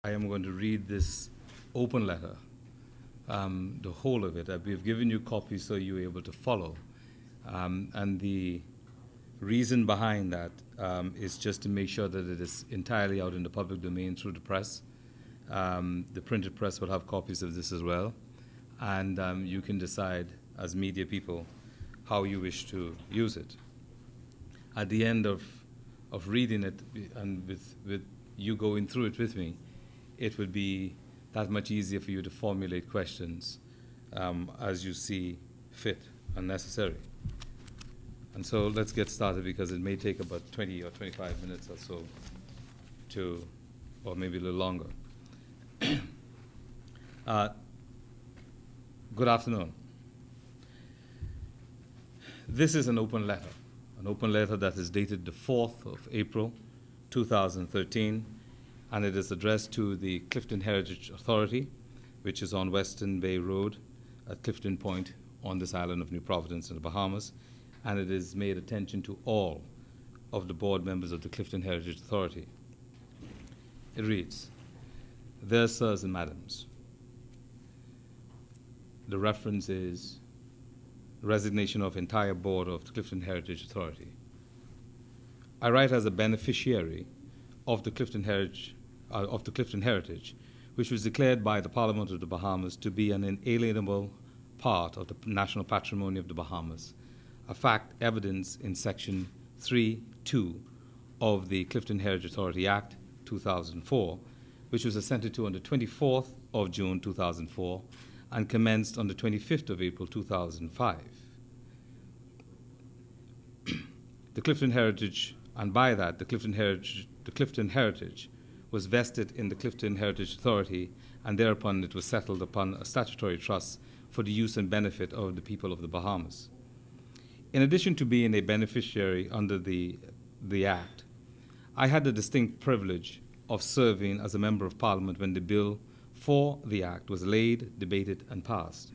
I am going to read this open letter, the whole of it. We've given you copies so you're able to follow. And the reason behind that is just to make sure that it is entirely out in the public domain through the press. The printed press will have copies of this as well. And you can decide as media people how you wish to use it. At the end of reading it and with you going through it with me, it would be that much easier for you to formulate questions as you see fit and necessary. And so let's get started, because it may take about 20 or 25 minutes or so or maybe a little longer. Good afternoon. This is an open letter that is dated the 4th of April, 2013, and it is addressed to the Clifton Heritage Authority, which is on Western Bay Road at Clifton Point on this island of New Providence in the Bahamas, and it is made attention to all of the board members of the Clifton Heritage Authority. It reads, "Dear sirs and madams," the reference is resignation of entire board of the Clifton Heritage Authority. I write as a beneficiary of the Clifton Heritage, which was declared by the Parliament of the Bahamas to be an inalienable part of the national patrimony of the Bahamas, a fact evidenced in Section 3.2 of the Clifton Heritage Authority Act 2004, which was assented to on the 24th of June 2004 and commenced on the 25th of April 2005. The Clifton Heritage, and by that, the Clifton Heritage was vested in the Clifton Heritage Authority, and thereupon it was settled upon a statutory trust for the use and benefit of the people of the Bahamas. In addition to being a beneficiary under the Act, I had the distinct privilege of serving as a Member of Parliament when the bill for the Act was laid, debated, and passed.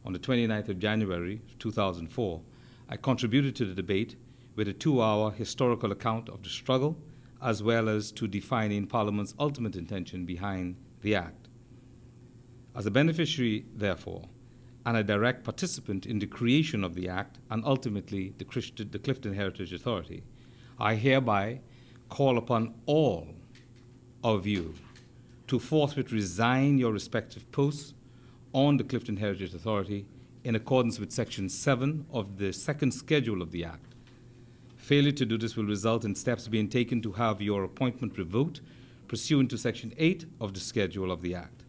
On the 29th of January 2004, I contributed to the debate with a 2-hour historical account of the struggle, as well as to defining Parliament's ultimate intention behind the Act. As a beneficiary, therefore, and a direct participant in the creation of the Act and ultimately the Clifton Heritage Authority, I hereby call upon all of you to forthwith resign your respective posts on the Clifton Heritage Authority in accordance with Section 7 of the second schedule of the Act. Failure to do this will result in steps being taken to have your appointment revoked pursuant to Section 8 of the schedule of the Act.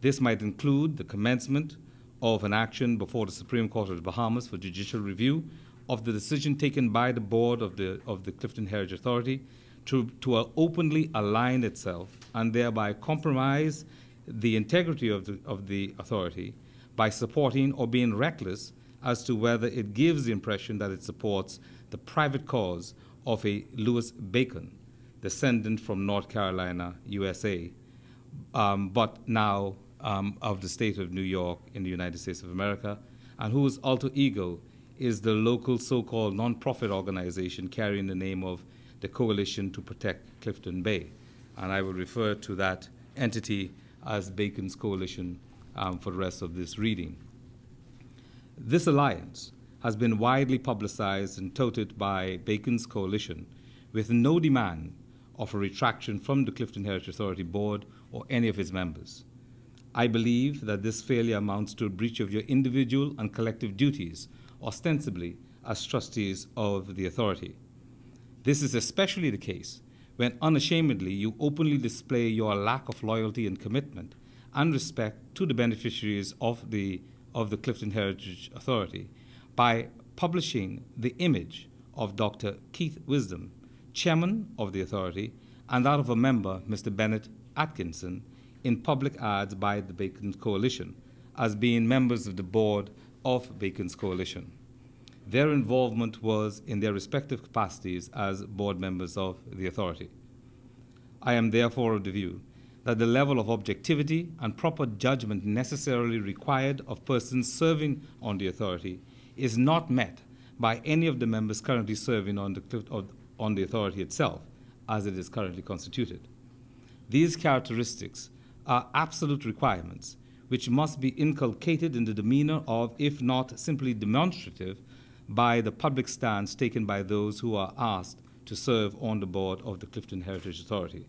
This might include the commencement of an action before the Supreme Court of the Bahamas for judicial review of the decision taken by the board of the Clifton Heritage Authority to openly align itself and thereby compromise the integrity of the authority by supporting or being reckless as to whether it gives the impression that it supports the private cause of a Louis Bacon, descendant from North Carolina, USA, but now of the state of New York in the United States of America, and whose alter ego is the local so-called non-profit organization carrying the name of the Coalition to Protect Clifton Bay. And I will refer to that entity as Bacon's Coalition for the rest of this reading. This alliance has been widely publicized and touted by Bacon's Coalition with no demand of a retraction from the Clifton Heritage Authority Board or any of its members. I believe that this failure amounts to a breach of your individual and collective duties, ostensibly as trustees of the authority. This is especially the case when unashamedly you openly display your lack of loyalty and commitment and respect to the beneficiaries of the Clifton Heritage Authority by publishing the image of Dr. Keith Wisdom, chairman of the authority, and that of a member, Mr. Bennett Atkinson, in public ads by the Bacon's Coalition as being members of the board of Bacon's Coalition. Their involvement was in their respective capacities as board members of the authority. I am therefore of the view that the level of objectivity and proper judgment necessarily required of persons serving on the authority is not met by any of the members currently serving on the authority itself, as it is currently constituted. These characteristics are absolute requirements which must be inculcated in the demeanor of, if not simply demonstrative, by the public stance taken by those who are asked to serve on the board of the Clifton Heritage Authority.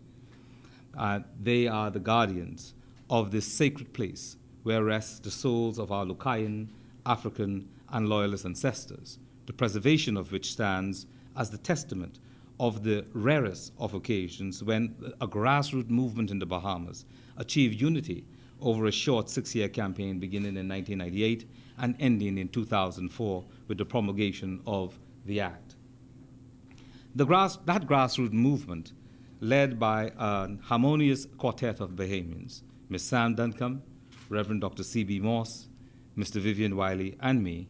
They are the guardians of this sacred place where rest the souls of our Lucayan, African, and Loyalist ancestors, the preservation of which stands as the testament of the rarest of occasions when a grassroots movement in the Bahamas achieved unity over a short 6-year campaign beginning in 1998 and ending in 2004 with the promulgation of the Act. That grassroots movement, led by a harmonious quartet of Bahamians, Ms. Sam Duncombe, Reverend Dr. C.B. Morse, Mr. Vivian Wiley, and me,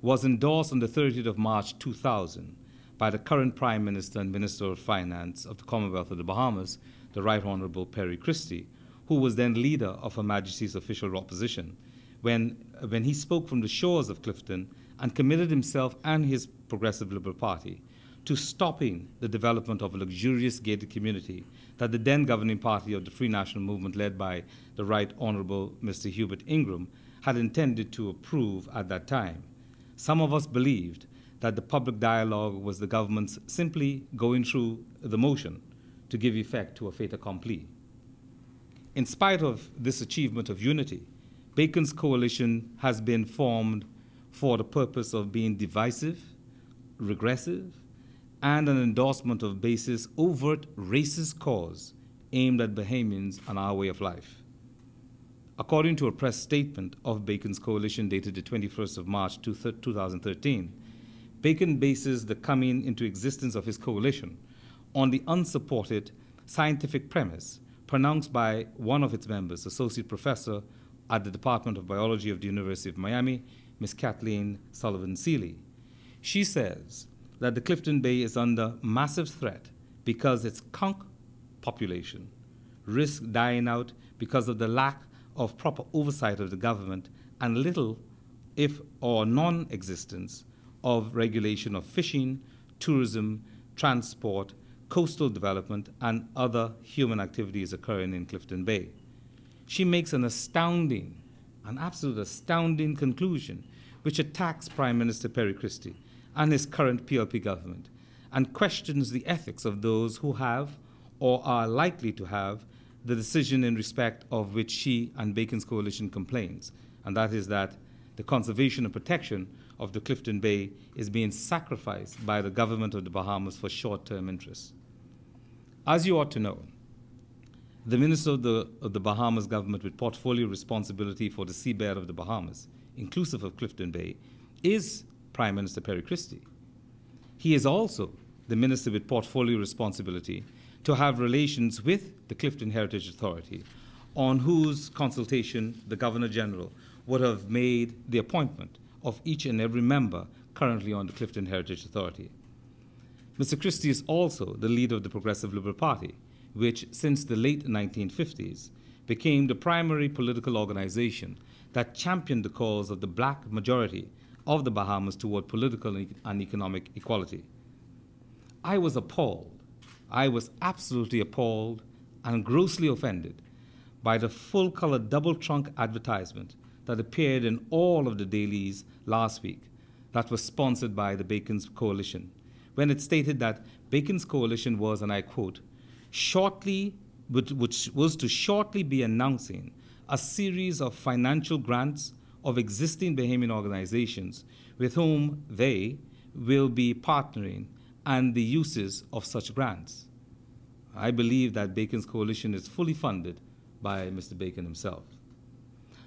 was endorsed on the 30th of March 2000 by the current Prime Minister and Minister of Finance of the Commonwealth of the Bahamas, the Right Honorable Perry Christie, who was then leader of Her Majesty's official opposition, when he spoke from the shores of Clifton and committed himself and his Progressive Liberal Party to stopping the development of a luxurious gated community that the then governing party of the Free National Movement, led by the Right Honorable Mr. Hubert Ingram, had intended to approve at that time. Some of us believed that the public dialogue was the government's simply going through the motion to give effect to a fait accompli. In spite of this achievement of unity, Bacon's coalition has been formed for the purpose of being divisive, regressive, and an endorsement of basis overt racist cause aimed at Bahamians and our way of life. According to a press statement of Bacon's coalition dated the 21st of March 2013, Bacon bases the coming into existence of his coalition on the unsupported scientific premise pronounced by one of its members, Associate Professor at the Department of Biology of the University of Miami, Ms. Kathleen Sullivan-Seeley. She says that the Clifton Bay is under massive threat because its conch population risks dying out because of the lack of proper oversight of the government and little, if or non-existence, of regulation of fishing, tourism, transport, coastal development, and other human activities occurring in Clifton Bay. She makes an absolute astounding conclusion which attacks Prime Minister Perry Christie and his current PLP government and questions the ethics of those who have or are likely to have the decision in respect of which she and Bacon's coalition complains, and that is that the conservation and protection of the Clifton Bay is being sacrificed by the government of the Bahamas for short-term interests. As you ought to know, the Minister of the Bahamas government with portfolio responsibility for the seabed of the Bahamas, inclusive of Clifton Bay, is Prime Minister Perry Christie. He is also the Minister with portfolio responsibility to have relations with the Clifton Heritage Authority, on whose consultation the Governor General would have made the appointment of each and every member currently on the Clifton Heritage Authority. Mr. Christie is also the leader of the Progressive Liberal Party, which since the late 1950s became the primary political organization that championed the cause of the black majority of the Bahamas toward political and economic equality. I was appalled. I was absolutely appalled and grossly offended by the full-color double-trunk advertisement that appeared in all of the dailies last week that was sponsored by the Bacon's coalition, when it stated that Bacon's coalition was, and I quote, which was to shortly be announcing a series of financial grants of existing Bahamian organizations with whom they will be partnering and the uses of such grants. I believe that Bacon's coalition is fully funded by Mr. Bacon himself.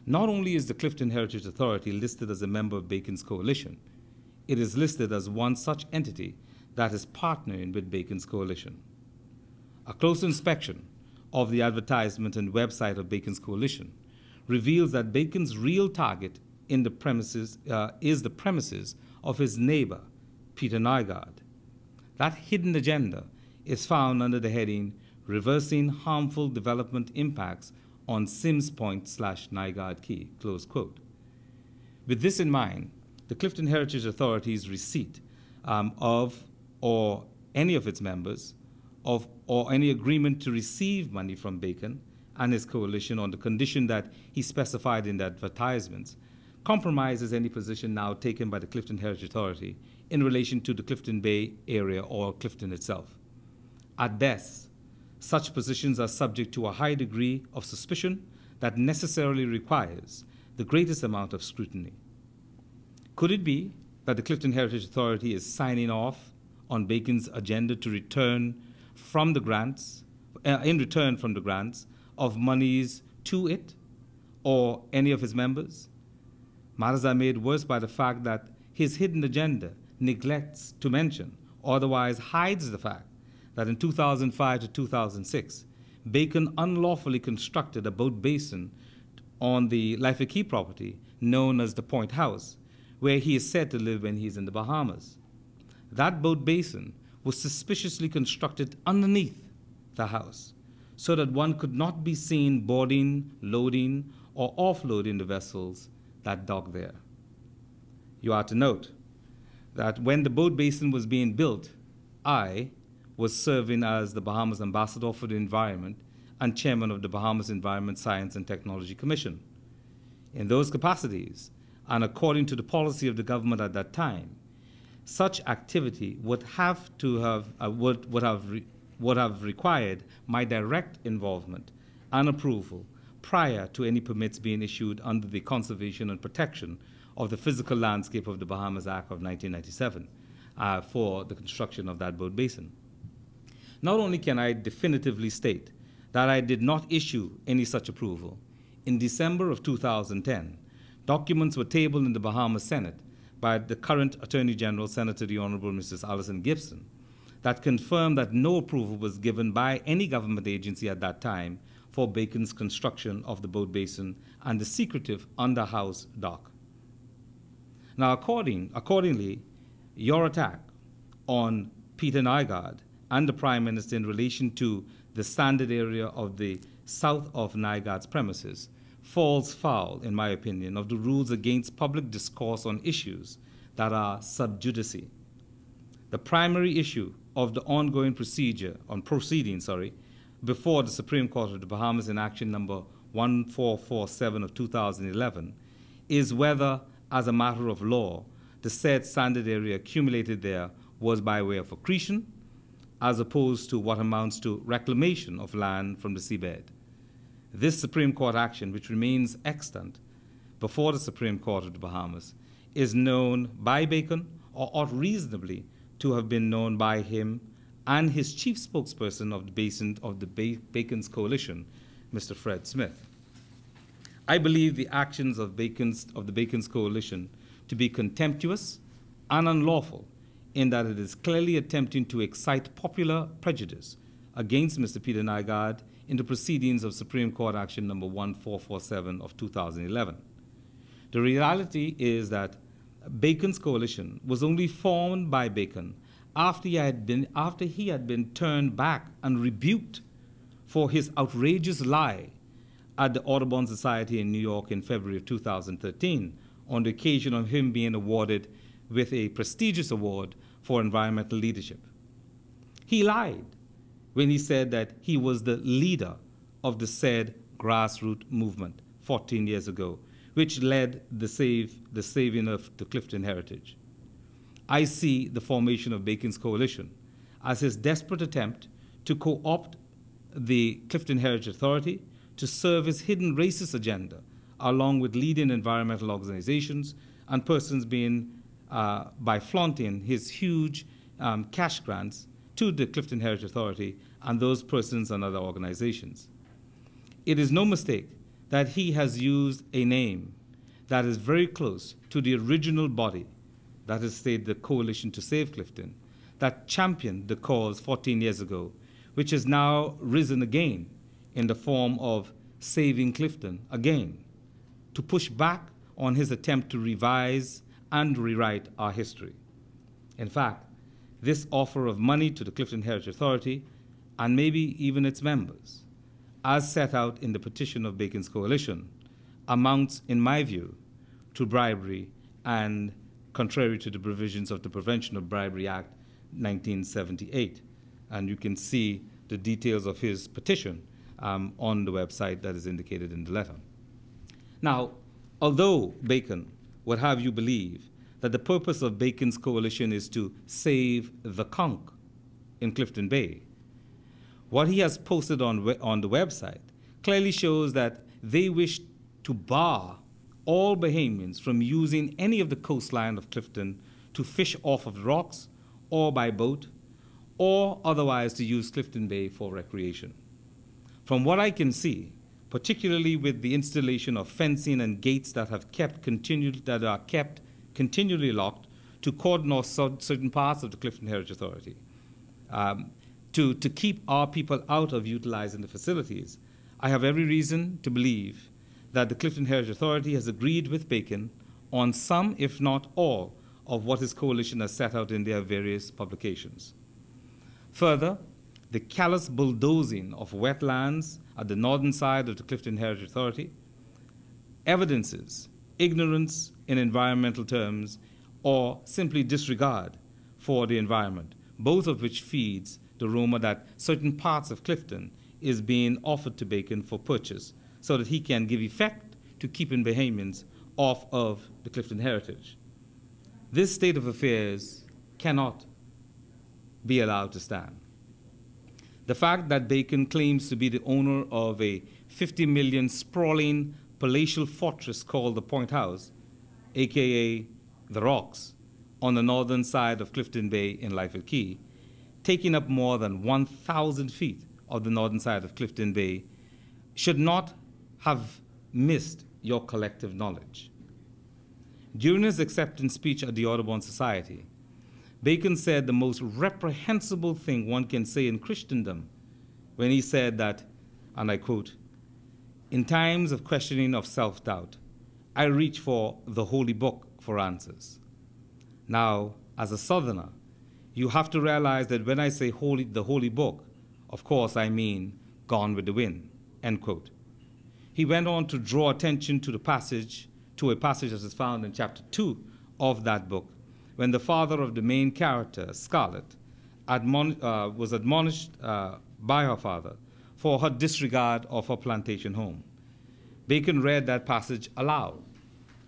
Not only is the Clifton Heritage Authority listed as a member of Bacon's coalition, it is listed as one such entity that is partnering with Bacon's coalition. A close inspection of the advertisement and website of Bacon's coalition reveals that Bacon's real target in the premises is the premises of his neighbor, Peter Nygaard. That hidden agenda is found under the heading Reversing Harmful Development Impacts on Sims Point/Nygaard Key, close quote. With this in mind, the Clifton Heritage Authority's receipt of or any of its members of or any agreement to receive money from Bacon and his coalition on the condition that he specified in the advertisements compromises any position now taken by the Clifton Heritage Authority in relation to the Clifton Bay area or Clifton itself. At best, such positions are subject to a high degree of suspicion that necessarily requires the greatest amount of scrutiny. Could it be that the Clifton Heritage Authority is signing off on Bacon's agenda to return from the grants, in return from the grants of monies to it or any of his members? Matters are made worse by the fact that his hidden agenda neglects to mention or otherwise hides the fact that in 2005 to 2006, Bacon unlawfully constructed a boat basin on the Life Key property known as the Point House, where he is said to live when he's in the Bahamas. That boat basin was suspiciously constructed underneath the house so that one could not be seen boarding, loading, or offloading the vessels that dock there. You are to note that when the boat basin was being built, I was serving as the Bahamas Ambassador for the Environment and Chairman of the Bahamas Environment, Science and Technology Commission. In those capacities, and according to the policy of the government at that time, such activity would have required my direct involvement and approval prior to any permits being issued under the Conservation and Protection of the Physical Landscape of the Bahamas Act of 1997 for the construction of that boat basin. Not only can I definitively state that I did not issue any such approval, in December of 2010, documents were tabled in the Bahamas Senate by the current Attorney General, Senator the Honorable Mrs. Alison Gibson, that confirmed that no approval was given by any government agency at that time for Bacon's construction of the boat basin and the secretive underhouse dock. Now, accordingly, your attack on Peter Nygaard and the Prime Minister in relation to the standard area of the south of Nygaard's premises falls foul, in my opinion, of the rules against public discourse on issues that are sub judice. The primary issue of the ongoing proceeding before the Supreme Court of the Bahamas in Action number 1447 of 2011 is whether, as a matter of law, the said standard area accumulated there was by way of accretion, as opposed to what amounts to reclamation of land from the seabed. This Supreme Court action, which remains extant before the Supreme Court of the Bahamas, is known by Bacon, or ought reasonably to have been known by him and his chief spokesperson of the Bacon's coalition, Mr. Fred Smith. I believe the actions of the Bacon's coalition to be contemptuous and unlawful, in that it is clearly attempting to excite popular prejudice against Mr. Peter Nygaard in the proceedings of Supreme Court Action number 1447 of 2011. The reality is that Bacon's coalition was only formed by Bacon after he had been turned back and rebuked for his outrageous lie at the Audubon Society in New York in February of 2013 on the occasion of him being awarded with a prestigious award for environmental leadership. He lied when he said that he was the leader of the said grassroots movement 14 years ago, which led the saving of the Clifton heritage. I see the formation of Bacon's coalition as his desperate attempt to co-opt the Clifton Heritage Authority to serve his hidden racist agenda, along with leading environmental organizations and persons by flaunting his huge cash grants to the Clifton Heritage Authority and those persons and other organizations. It is no mistake that he has used a name that is very close to the original body, that is, say, the Coalition to Save Clifton, that championed the cause 14 years ago, which has now risen again in the form of Saving Clifton again, to push back on his attempt to revise and rewrite our history. In fact, this offer of money to the Clifton Heritage Authority, and maybe even its members, as set out in the petition of Bacon's coalition, amounts, in my view, to bribery and contrary to the provisions of the Prevention of Bribery Act 1978. And you can see the details of his petition on the website that is indicated in the letter. Now, although Bacon would have you believe that the purpose of Bacon's coalition is to save the conch in Clifton Bay, what he has posted on the website clearly shows that they wish to bar all Bahamians from using any of the coastline of Clifton to fish off of the rocks or by boat, or otherwise to use Clifton Bay for recreation. From what I can see, particularly with the installation of fencing and gates that are kept continually locked to cordon off certain parts of the Clifton Heritage Authority, to keep our people out of utilizing the facilities, I have every reason to believe that the Clifton Heritage Authority has agreed with Bacon on some, if not all, of what his coalition has set out in their various publications. Further, the callous bulldozing of wetlands at the northern side of the Clifton Heritage Authority evidences ignorance in environmental terms or simply disregard for the environment, both of which feeds the rumor that certain parts of Clifton is being offered to Bacon for purchase so that he can give effect to keeping Bahamians off of the Clifton heritage. This state of affairs cannot be allowed to stand. The fact that Bacon claims to be the owner of a 50 million sprawling palatial fortress called the Point House, aka the Rocks, on the northern side of Clifton Bay in Lyford Key, taking up more than 1,000 feet of the northern side of Clifton Bay, should not have missed your collective knowledge. During his acceptance speech at the Audubon Society, Bacon said the most reprehensible thing one can say in Christendom when he said that, and I quote, "In times of questioning of self-doubt, I reach for the Holy Book for answers." Now, as a Southerner, you have to realize that when I say the Holy Book, of course I mean Gone with the Wind, end quote. He went on to draw attention to a passage that is found in chapter 2 of that book, when the father of the main character, Scarlett, was admonished by her father for her disregard of her plantation home. Bacon read that passage aloud.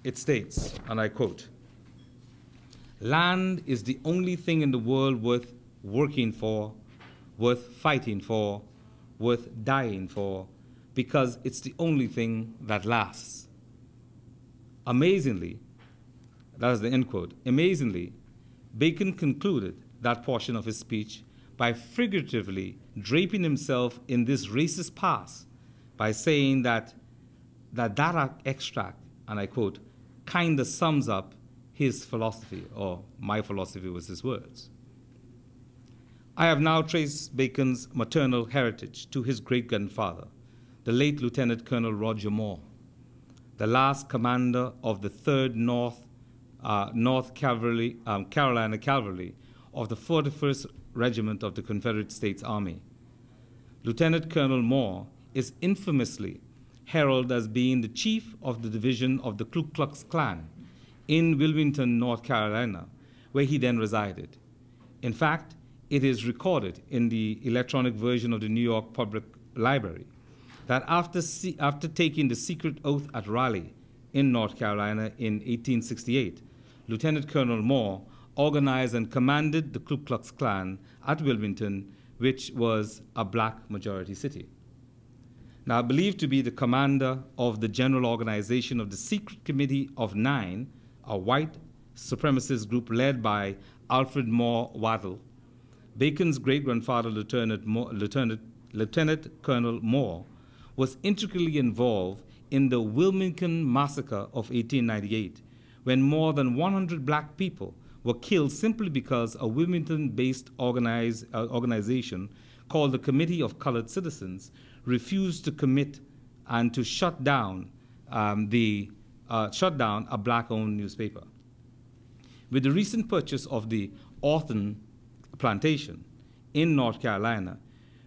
It states, and I quote, "Land is the only thing in the world worth working for, worth fighting for, worth dying for, because it's the only thing that lasts." Amazingly, that is the end quote. Amazingly, Bacon concluded that portion of his speech by figuratively draping himself in this racist past by saying that extract, and I quote, kind of sums up his philosophy, or my philosophy was his words. I have now traced Bacon's maternal heritage to his great-grandfather, the late Lieutenant Colonel Roger Moore, the last commander of the 3rd North Carolina Cavalry of the 41st Regiment of the Confederate States Army. Lieutenant Colonel Moore is infamously heralded as being the chief of the division of the Ku Klux Klan in Wilmington, North Carolina, where he then resided. In fact, it is recorded in the electronic version of the New York Public Library that after taking the secret oath at Raleigh in North Carolina in 1868, Lieutenant Colonel Moore organized and commanded the Ku Klux Klan at Wilmington, which was a black majority city. Now, believed to be the commander of the general organization of the Secret Committee of 9, a white supremacist group led by Alfred Moore Waddell, Bacon's great-grandfather, Lieutenant Colonel Moore, was intricately involved in the Wilmington Massacre of 1898, when more than 100 black people were killed simply because a Wilmington-based organization called the Committee of Colored Citizens refused to commit and to shut down a black-owned newspaper. With the recent purchase of the Orton plantation in North Carolina,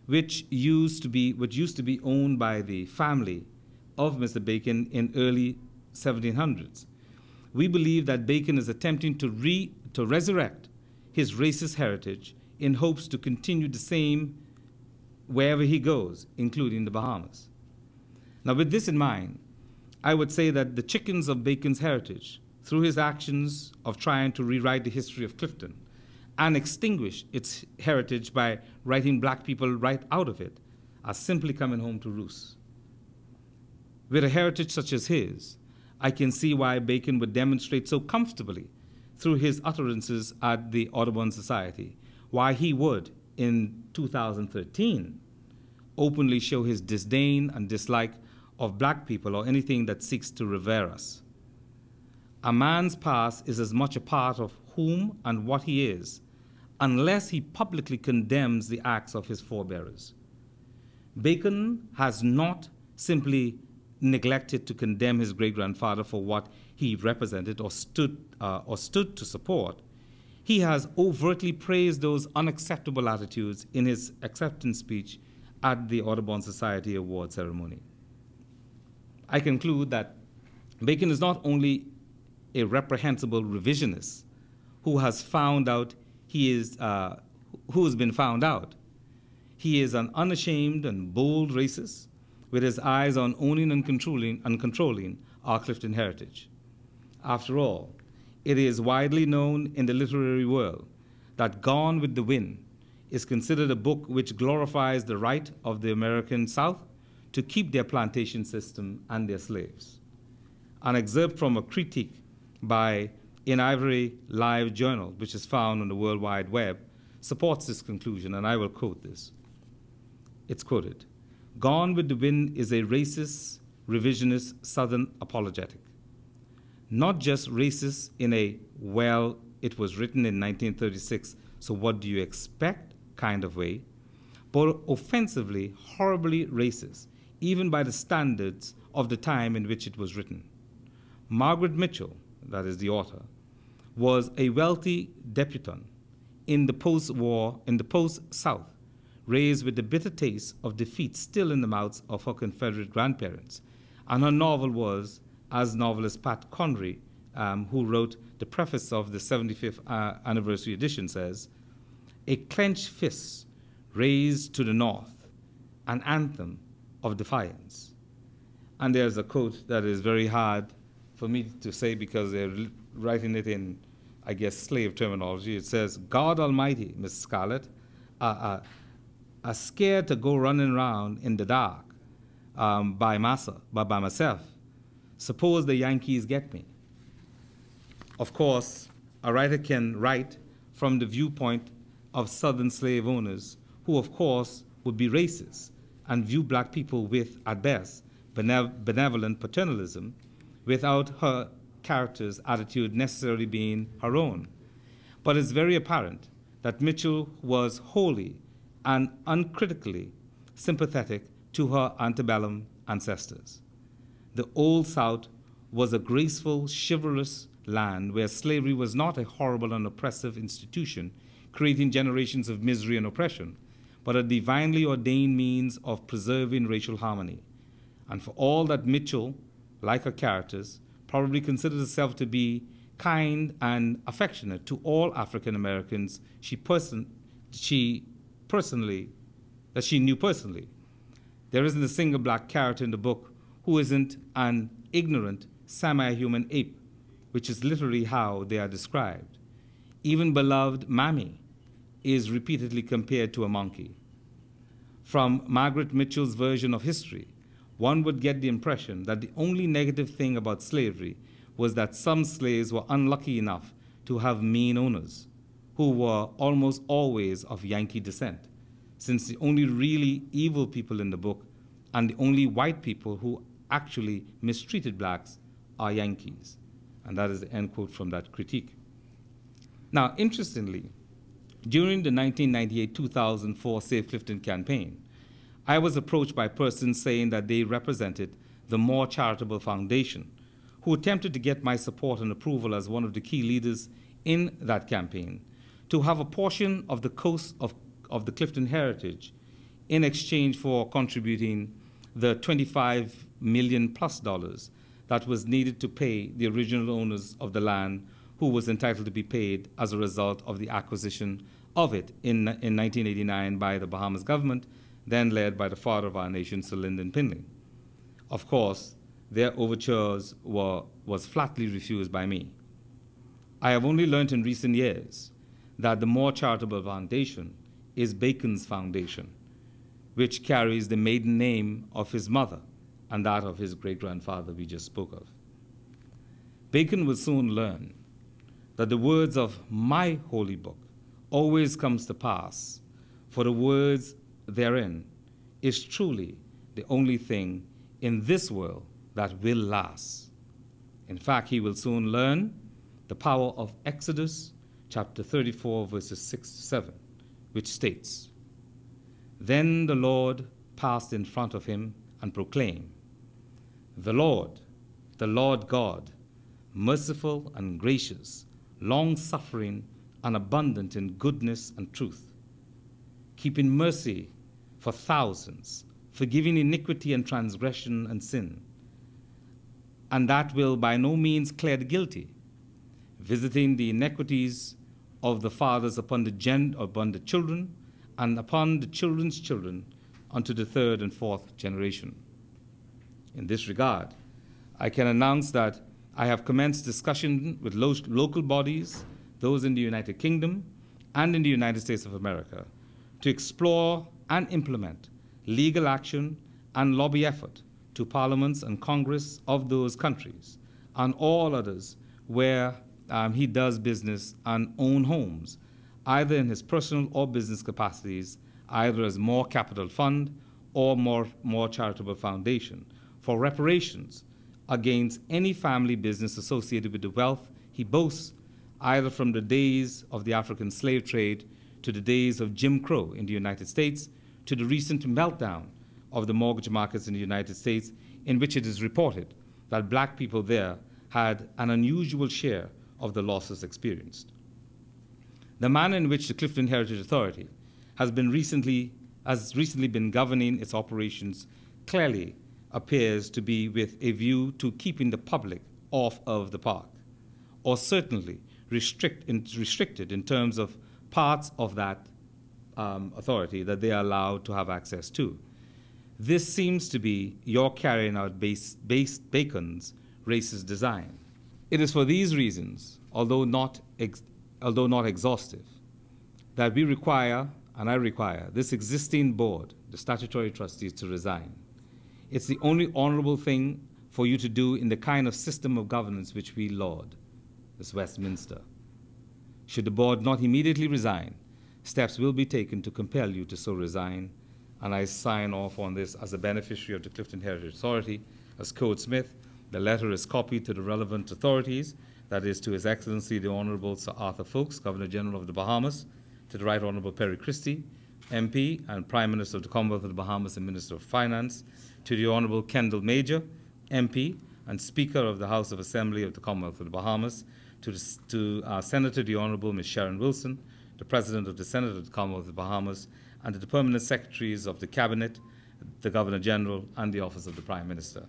which used to be owned by the family of Mr. Bacon in early 1700s, we believe that Bacon is attempting to resurrect his racist heritage in hopes to continue the same wherever he goes, including the Bahamas. Now, with this in mind, I would say that the chickens of Bacon's heritage, through his actions of trying to rewrite the history of Clifton and extinguish its heritage by writing black people right out of it, are simply coming home to roost. With a heritage such as his, I can see why Bacon would demonstrate so comfortably through his utterances at the Audubon Society, why he would, in 2013, openly show his disdain and dislike of black people or anything that seeks to revere us. A man's past is as much a part of whom and what he is, unless he publicly condemns the acts of his forebearers. Bacon has not simply neglected to condemn his great-grandfather for what he represented or stood to support. He has overtly praised those unacceptable attitudes in his acceptance speech at the Audubon Society Award ceremony. I conclude that Bacon is not only a reprehensible revisionist who has found out who has been found out. He is an unashamed and bold racist with his eyes on owning and controlling our Clifton heritage. After all, it is widely known in the literary world that Gone with the Wind is considered a book which glorifies the right of the American South to keep their plantation system and their slaves. An excerpt from a critique by In Ivory Live Journal, which is found on the World Wide Web, supports this conclusion, and I will quote this. It's quoted, "Gone with the Wind is a racist, revisionist Southern apologetic. Not just racist in a, well, it was written in 1936, so what do you expect kind of way, but offensively, horribly racist, even by the standards of the time in which it was written. Margaret Mitchell, that is the author, was a wealthy debutante in the post-South, raised with the bitter taste of defeat still in the mouths of her Confederate grandparents. And her novel was, as novelist Pat Conry, who wrote the preface of the 75th anniversary edition, says, a clenched fist raised to the north, an anthem of defiance. And there's a quote that is very hard for me to say because they're writing it in, I guess, slave terminology. It says, God Almighty, Miss Scarlett, scared to go running around in the dark by myself. Suppose the Yankees get me. Of course, a writer can write from the viewpoint of Southern slave owners who, of course, would be racist and view black people with, at best, benevolent paternalism without her character's attitude necessarily being her own. But it's very apparent that Mitchell was wholly and uncritically sympathetic to her antebellum ancestors. The Old South was a graceful, chivalrous land where slavery was not a horrible and oppressive institution creating generations of misery and oppression, but a divinely ordained means of preserving racial harmony. And for all that Mitchell, like her characters, probably considered herself to be kind and affectionate to all African Americans she knew personally, there isn't a single black character in the book who isn't an ignorant, semi-human ape, which is literally how they are described. Even beloved Mammy is repeatedly compared to a monkey. From Margaret Mitchell's version of history, one would get the impression that the only negative thing about slavery was that some slaves were unlucky enough to have mean owners, who were almost always of Yankee descent, since the only really evil people in the book and the only white people who actually mistreated blacks are Yankees. And that is the end quote from that critique. Now, interestingly, during the 1998-2004 Save Clifton campaign, I was approached by persons saying that they represented the More Charitable Foundation, who attempted to get my support and approval as one of the key leaders in that campaign to have a portion of the cost of the Clifton heritage in exchange for contributing the $25 million plus that was needed to pay the original owners of the land who was entitled to be paid as a result of the acquisition of it in 1989 by the Bahamas government, then led by the father of our nation, Sir Lyndon Pinley. Of course, their overtures was flatly refused by me. I have only learned in recent years that the more charitable foundation is Bacon's foundation, which carries the maiden name of his mother and that of his great-grandfather we just spoke of. Bacon will soon learn that the words of my holy book always comes to pass, for the words therein is truly the only thing in this world that will last. In fact, he will soon learn the power of Exodus chapter 34, verses 6 to 7, which states, "Then the Lord passed in front of him and proclaimed, the Lord God, merciful and gracious, long-suffering and abundant in goodness and truth, keeping mercy for thousands, forgiving iniquity and transgression and sin, and that will by no means clear the guilty, visiting the iniquities of the fathers upon the children, and upon the children's children, unto the third and fourth generation." In this regard, I can announce that I have commenced discussion with local bodies, those in the United Kingdom and in the United States of America, to explore and implement legal action and lobby effort to parliaments and Congress of those countries and all others where he does business and own homes, either in his personal or business capacities, either as more capital fund or more charitable foundation, for reparations against any family business associated with the wealth he boasts, either from the days of the African slave trade to the days of Jim Crow in the United States to the recent meltdown of the mortgage markets in the United States, in which it is reported that black people there had an unusual share of the losses experienced. The manner in which the Clifton Heritage Authority has recently been governing its operations clearly appears to be with a view to keeping the public off of the park, or certainly restricted in terms of parts of that authority that they are allowed to have access to. This seems to be your carrying out Bacon's racist design. It is for these reasons, although not exhaustive, that we require, and I require, this existing board, the statutory trustees, to resign. It's the only honorable thing for you to do in the kind of system of governance which we laud, this Westminster. Should the board not immediately resign, steps will be taken to compel you to so resign, and I sign off on this as a beneficiary of the Clifton Heritage Authority as Code Smith. The letter is copied to the relevant authorities, that is to His Excellency the Honorable Sir Arthur Foulkes, Governor General of the Bahamas, to the Right Honorable Perry Christie, MP and Prime Minister of the Commonwealth of the Bahamas and Minister of Finance, to the Honorable Kendall Major, MP and Speaker of the House of Assembly of the Commonwealth of the Bahamas, to Senator the Honorable Ms. Sharon Wilson, the President of the Senate of the Commonwealth of the Bahamas, and to the Permanent Secretaries of the Cabinet, the Governor General, and the Office of the Prime Minister.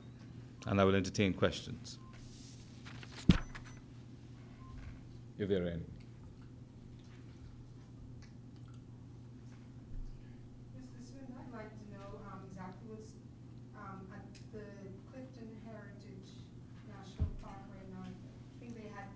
And I will entertain questions, if there are any. Mr. Smith, I'd like to know exactly what's at the Clifton Heritage National Park right now. I think they had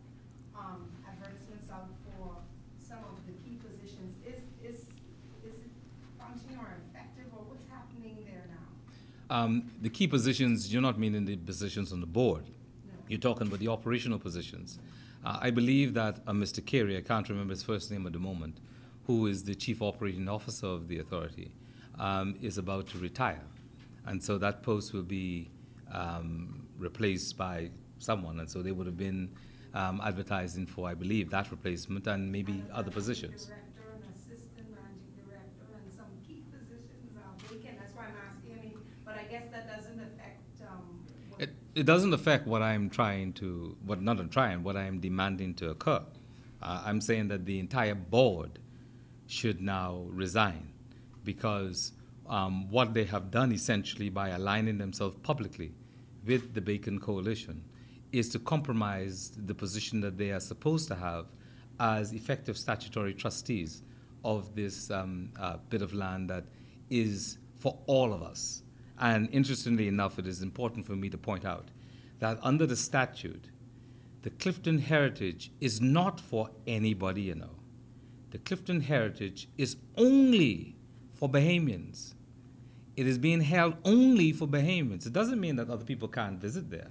advertisements out for some of the key positions. Is it functioning or effective, or what's happening there now? The key positions, you're not meaning the positions on the board. No. You're talking about the operational positions. I believe that Mr. Carey, I can't remember his first name at the moment, who is the Chief Operating Officer of the authority, is about to retire. And so that post will be replaced by someone. And so they would have been advertising for, I believe, that replacement and maybe other positions. Director and assistant managing director and some key positions vacant. That's why I'm asking. I mean, but I guess that doesn't affect. It doesn't affect what I'm trying to, what I am demanding to occur. I'm saying that the entire board should now resign because what they have done essentially by aligning themselves publicly with the Bacon Coalition is to compromise the position that they are supposed to have as effective statutory trustees of this bit of land that is for all of us. And interestingly enough, it is important for me to point out that under the statute, the Clifton heritage is not for anybody, you know. The Clifton heritage is only for Bahamians. It is being held only for Bahamians. It doesn't mean that other people can't visit there,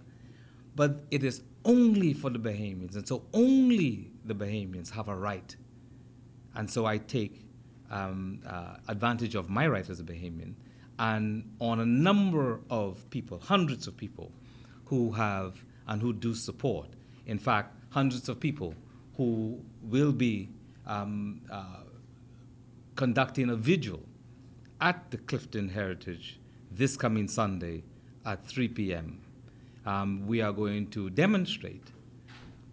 but it is only for the Bahamians, and so only the Bahamians have a right. And so I take advantage of my right as a Bahamian, and on a number of people, hundreds of people, who have and who do support. In fact, hundreds of people who will be conducting a vigil at the Clifton Heritage this coming Sunday at 3 p.m. We are going to demonstrate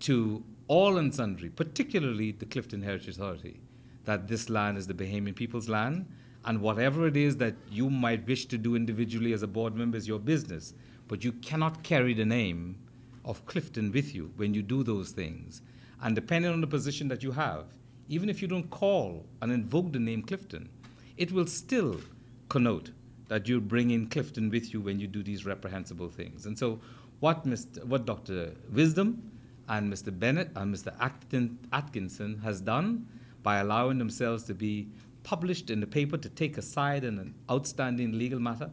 to all and sundry, particularly the Clifton Heritage Authority, that this land is the Bahamian people's land, and whatever it is that you might wish to do individually as a board member is your business, but you cannot carry the name of Clifton with you when you do those things. And depending on the position that you have, even if you don't call and invoke the name Clifton, it will still connote that you're bringing Clifton with you when you do these reprehensible things. And so what Dr. Wisdom and Mr. Bennett and Mr. Atkinson has done by allowing themselves to be published in the paper to take a side in an outstanding legal matter,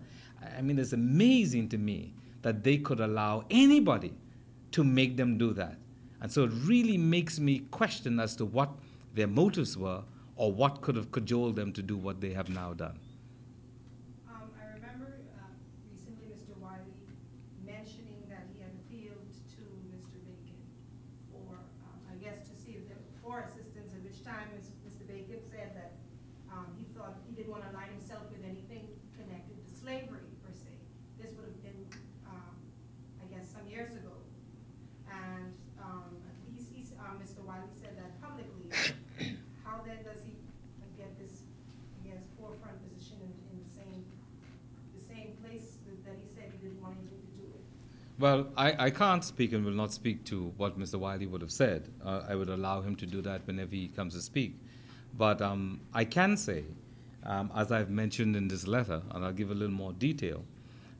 I mean, it's amazing to me that they could allow anybody to make them do that. And so it really makes me question as to what their motives were or what could have cajoled them to do what they have now done. I remember recently Mr. Wiley mentioning that he had appealed to Mr. Bacon for, I guess, to see if for assistance, at which time Mr. Bacon said that he thought he didn't want to align himself with anything connected to slavery, per se. This would have been, I guess, some years ago. And Mr. Wiley said that publicly. How then does he get this, I guess, forefront position in the same place that he said he didn't want anything to do with? Well, I can't speak and will not speak to what Mr. Wiley would have said. I would allow him to do that whenever he comes to speak. But I can say, as I've mentioned in this letter, and I'll give a little more detail,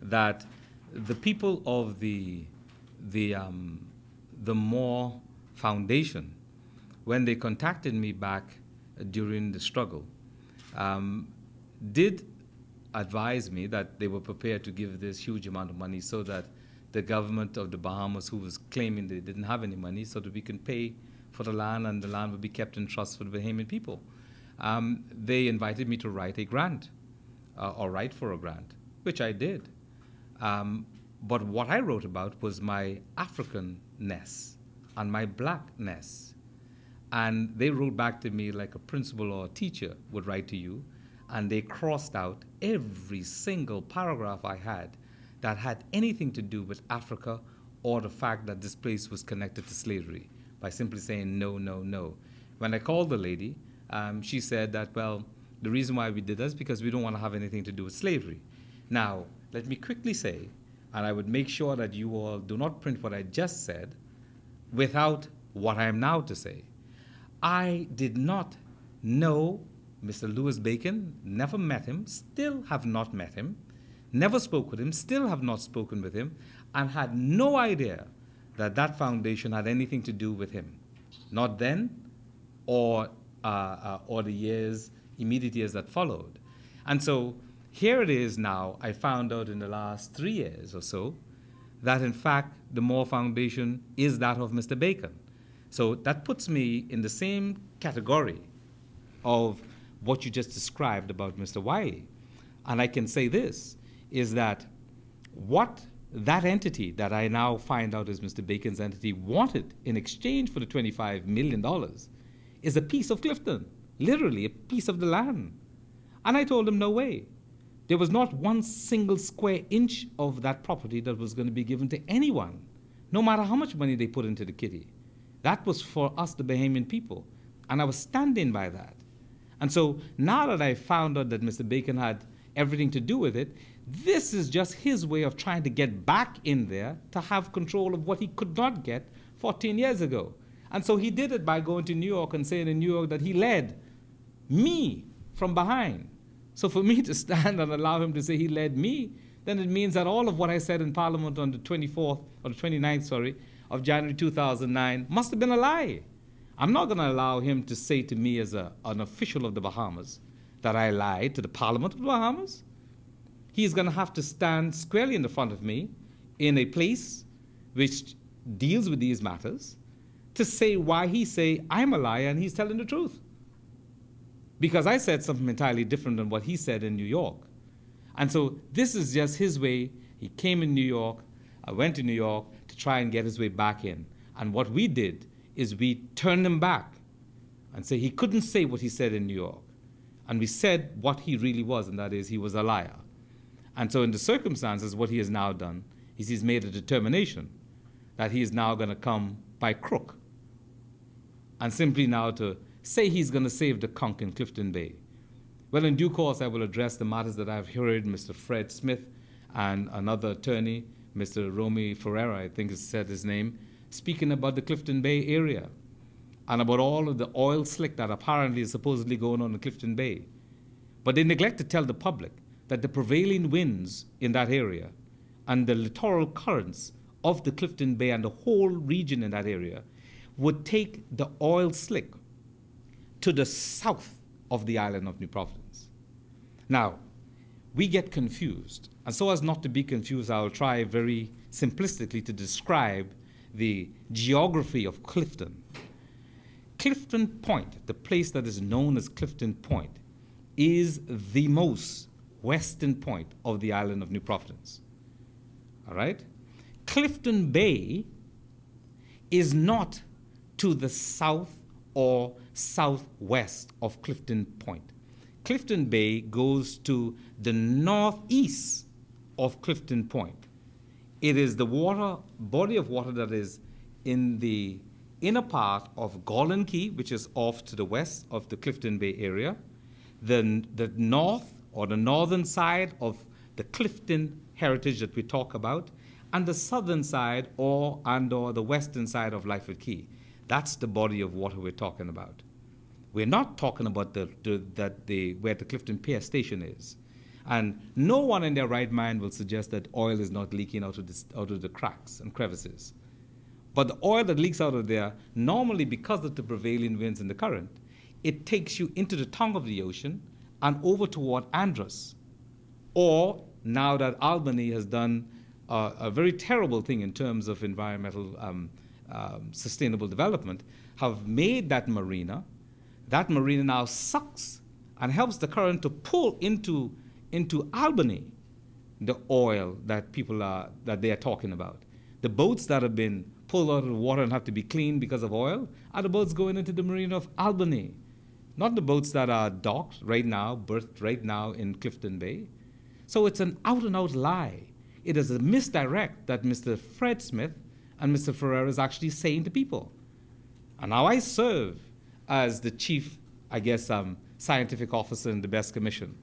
that the people of the Moore Foundation, when they contacted me back during the struggle, did advise me that they were prepared to give this huge amount of money so that the government of the Bahamas, who was claiming they didn't have any money, so that we can pay for the land and the land would be kept in trust for the Bahamian people. They invited me to write a grant, or write for a grant, which I did. But what I wrote about was my Africanness and my blackness. And they wrote back to me like a principal or a teacher would write to you, and they crossed out every single paragraph I had that had anything to do with Africa or the fact that this place was connected to slavery by simply saying no, no, no. When I called the lady, she said that, well, the reason why we did that is because we don't want to have anything to do with slavery. Now, let me quickly say, and I would make sure that you all do not print what I just said without what I am now to say. I did not know Mr. Louis Bacon, never met him, still have not met him, never spoke with him, still have not spoken with him, and had no idea that that foundation had anything to do with him. Not then, or the immediate years that followed. And so here it is now, I found out in the last 3 years or so, that in fact the Moore Foundation is that of Mr. Bacon. So that puts me in the same category of what you just described about Mr. Wiley. And I can say this, is that what that entity that I now find out is Mr. Bacon's entity wanted in exchange for the $25 million is a piece of Clifton, literally a piece of the land. And I told him no way. There was not one single square inch of that property that was going to be given to anyone, no matter how much money they put into the kitty. That was for us, the Bahamian people. And I was standing by that. And so now that I found out that Mr. Bacon had everything to do with it, this is just his way of trying to get back in there to have control of what he could not get 14 years ago. And so he did it by going to New York and saying in New York that he led me from behind. So for me to stand and allow him to say he led me, then it means that all of what I said in Parliament on the 24th, or the 29th, sorry, of January 2009 must have been a lie. I'm not going to allow him to say to me as an official of the Bahamas that I lied to the Parliament of the Bahamas. He's going to have to stand squarely in the front of me in a place which deals with these matters to say why he say I'm a liar and he's telling the truth. Because I said something entirely different than what he said in New York. And so this is just his way. He came in New York. I went to New York to try and get his way back in. And what we did is we turned him back and say he couldn't say what he said in New York. And we said what he really was, and that is he was a liar. And so in the circumstances, what he has now done is he's made a determination that he is now going to come by crook and simply now to say he's going to save the conch in Clifton Bay. Well, in due course, I will address the matters that I've heard Mr. Fred Smith and another attorney, Mr. Romy Ferreira, I think is said his name, speaking about the Clifton Bay area and about all of the oil slick that apparently is supposedly going on in Clifton Bay. But they neglect to tell the public that the prevailing winds in that area and the littoral currents of the Clifton Bay and the whole region in that area would take the oil slick to the south of the island of New Providence. Now, we get confused, and so as not to be confused, I'll try very simplistically to describe the geography of Clifton. Clifton Point, the place that is known as Clifton Point, is the most western point of the island of New Providence. All right? Clifton Bay is not to the south or southwest of Clifton Point. Clifton Bay goes to the northeast of Clifton Point. It is the body of water that is in the inner part of Golden Key, which is off to the west of the Clifton Bay area, the north or the northern side of the Clifton heritage that we talk about, and the southern side or the western side of Lyford Key. That's the body of water we're talking about. We're not talking about where the Clifton Pier Station is. And no one in their right mind will suggest that oil is not leaking out of the cracks and crevices. But the oil that leaks out of there, normally because of the prevailing winds and the current, it takes you into the tongue of the ocean and over toward Andros. Or, now that Albany has done a very terrible thing in terms of environmental sustainable development, have made that marina now sucks and helps the current to pull into Albany the oil that they are talking about. The boats that have been pulled out of the water and have to be cleaned because of oil are the boats going into the marina of Albany, not the boats that are docked right now, berthed right now in Clifton Bay. So it's an out-and-out lie. It is a misdirect that Mr. Fred Smith and Mr. Ferreira is actually saying to people. And now I serve as the chief, scientific officer in the Best Commission.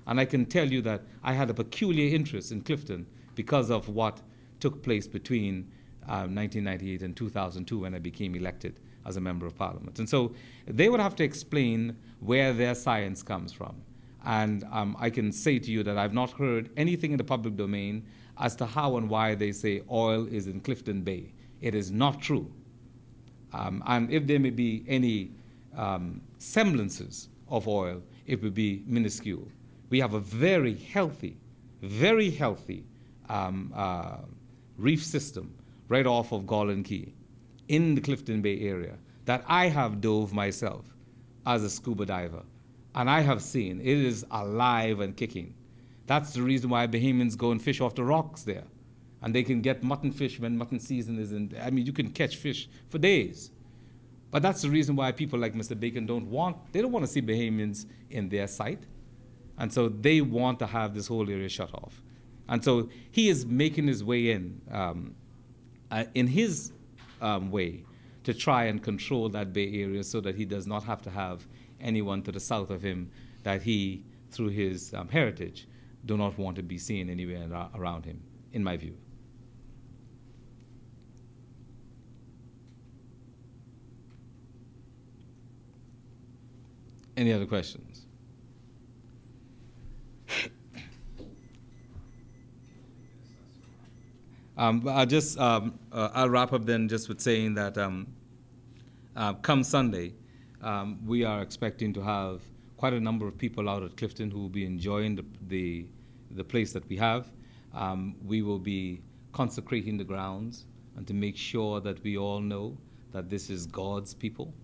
And I can tell you that I had a peculiar interest in Clifton because of what took place between 1998 and 2002 when I became elected as a member of parliament. And so they would have to explain where their science comes from. And I can say to you that I've not heard anything in the public domain as to how and why they say oil is in Clifton Bay. It is not true. And if there may be any semblances of oil, it would be minuscule. We have a very healthy reef system right off of Golden Key in the Clifton Bay area that I have dove myself as a scuba diver. And I have seen it is alive and kicking. That's the reason why Bahamians go and fish off the rocks there. And they can get mutton fish when mutton season is in. I mean, you can catch fish for days. But that's the reason why people like Mr. Bacon don't want to see Bahamians in their sight. And so they want to have this whole area shut off. And so he is making his way in his way to try and control that Bay Area so that he does not have to have anyone to the south of him that he, through his heritage, do not want to be seen anywhere around him, in my view. Any other questions? I'll wrap up then just with saying that come Sunday, we are expecting to have quite a number of people out at Clifton who will be enjoying the place that we have. We will be consecrating the grounds and to make sure that we all know that this is God's people.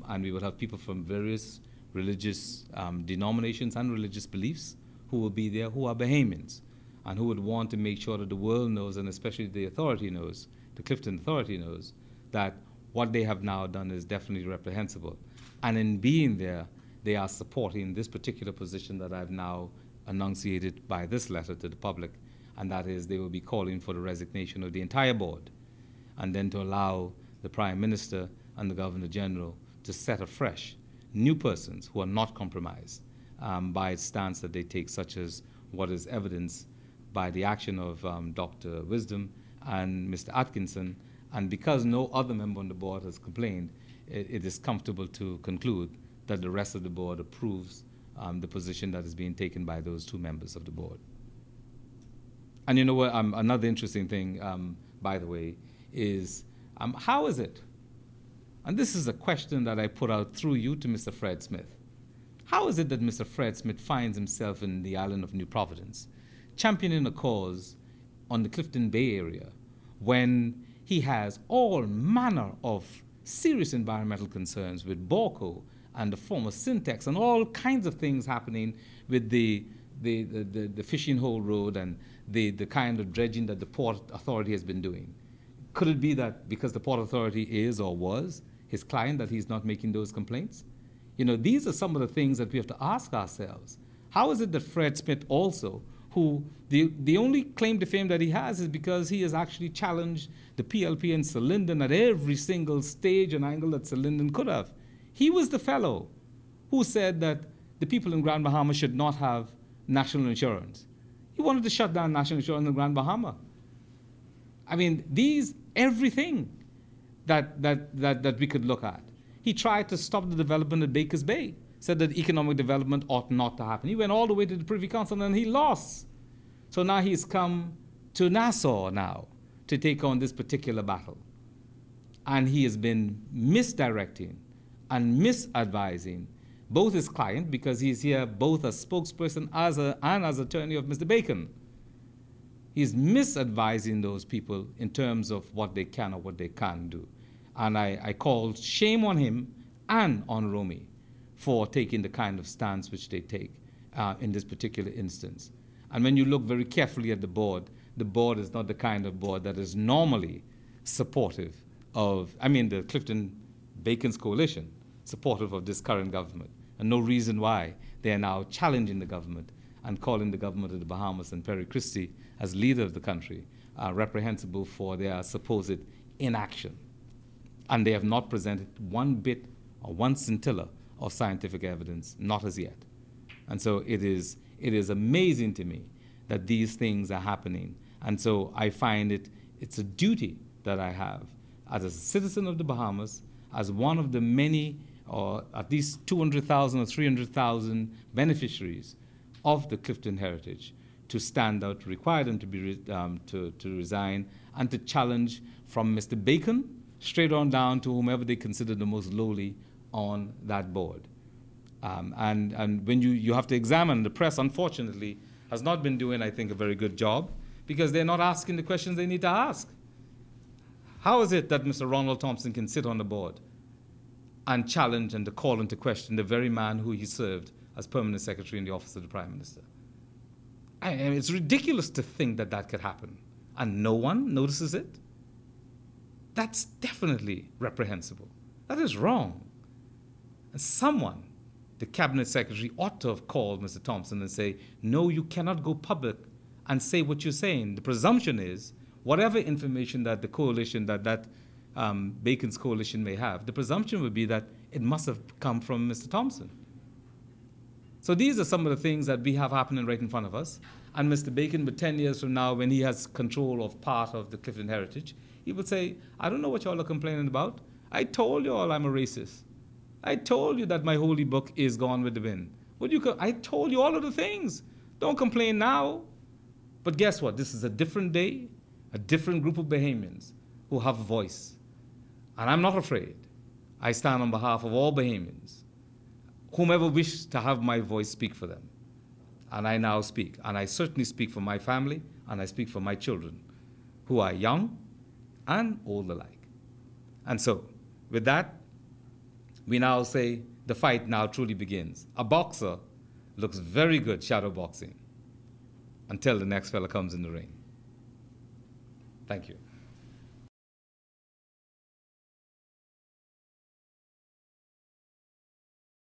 And we will have people from various religious denominations and religious beliefs who will be there, who are Bahamians, and who would want to make sure that the world knows, and especially the authority knows, the Clifton authority knows, that what they have now done is definitely reprehensible. And in being there, they are supporting this particular position that I've now enunciated by this letter to the public, and that is they will be calling for the resignation of the entire board, and then to allow the Prime Minister and the Governor General to set afresh new persons who are not compromised by its stance that they take, such as what is evidenced by the action of Dr. Wisdom and Mr. Atkinson. And because no other member on the board has complained, it is comfortable to conclude that the rest of the board approves the position that is being taken by those two members of the board. And you know what, another interesting thing, by the way, is how is it, and this is a question that I put out through you to Mr. Fred Smith, how is it that Mr. Fred Smith finds himself in the island of New Providence, championing a cause on the Clifton Bay area, when he has all manner of serious environmental concerns with Borco and the former Syntex and all kinds of things happening with the fishing hole road and the kind of dredging that the Port Authority has been doing? Could it be that because the Port Authority is or was his client that he's not making those complaints? You know, these are some of the things that we have to ask ourselves. How is it that Fred Smith also, who the only claim to fame that he has is because he has actually challenged the PLP and Sir Lyndon at every single stage and angle that Sir Lyndon could have. He was the fellow who said that the people in Grand Bahama should not have national insurance. He wanted to shut down national insurance in Grand Bahama. I mean, everything that we could look at. He tried to stop the development at Baker's Bay, said that economic development ought not to happen. He went all the way to the Privy Council and he lost. So now he's come to Nassau now to take on this particular battle. And he has been misdirecting and misadvising both his client, because he's here both as spokesperson and as attorney of Mr. Bacon. He's misadvising those people in terms of what they can or what they can't do. And I call shame on him and on Romy for taking the kind of stance which they take in this particular instance. And when you look very carefully at the board is not the kind of board that is normally supportive of, the Clifton Bacon's coalition, supportive of this current government. And no reason why they are now challenging the government and calling the government of the Bahamas and Perry Christie as leader of the country reprehensible for their supposed inaction. And they have not presented one bit or one scintilla of scientific evidence, not as yet. And so it is amazing to me that these things are happening. And so I find it's a duty that I have as a citizen of the Bahamas, as one of the many, or at least 200,000 or 300,000 beneficiaries of the Clifton heritage, to stand out, to require them to be to resign, and to challenge from Mr. Bacon straight on down to whomever they consider the most lowly on that board. And when you have to examine, the press, unfortunately, has not been doing, I think, a very good job, because they're not asking the questions they need to ask. How is it that Mr. Ronald Thompson can sit on the board and challenge and to call into question the very man who he served as permanent secretary in the office of the Prime Minister? It's ridiculous to think that that could happen, and no one notices it. That's definitely reprehensible. That is wrong. And someone, the cabinet secretary, ought to have called Mr. Thompson and say, no, you cannot go public and say what you're saying. The presumption is, whatever information that the coalition, that Bacon's coalition may have, the presumption would be that it must have come from Mr. Thompson. So these are some of the things that we have happening right in front of us. And Mr. Bacon, but 10 years from now, when he has control of part of the Clifton heritage, he would say, I don't know what y'all are complaining about. I told y'all I'm a racist. I told you that my holy book is gone with the wind. I told you all of the things. Don't complain now. But guess what? This is a different day, a different group of Bahamians who have a voice. And I'm not afraid. I stand on behalf of all Bahamians, whomever wished to have my voice speak for them. And I now speak. And I certainly speak for my family, and I speak for my children, who are young and old alike. And so, with that, we now say the fight now truly begins. A boxer looks very good shadow boxing until the next fella comes in the ring. Thank you.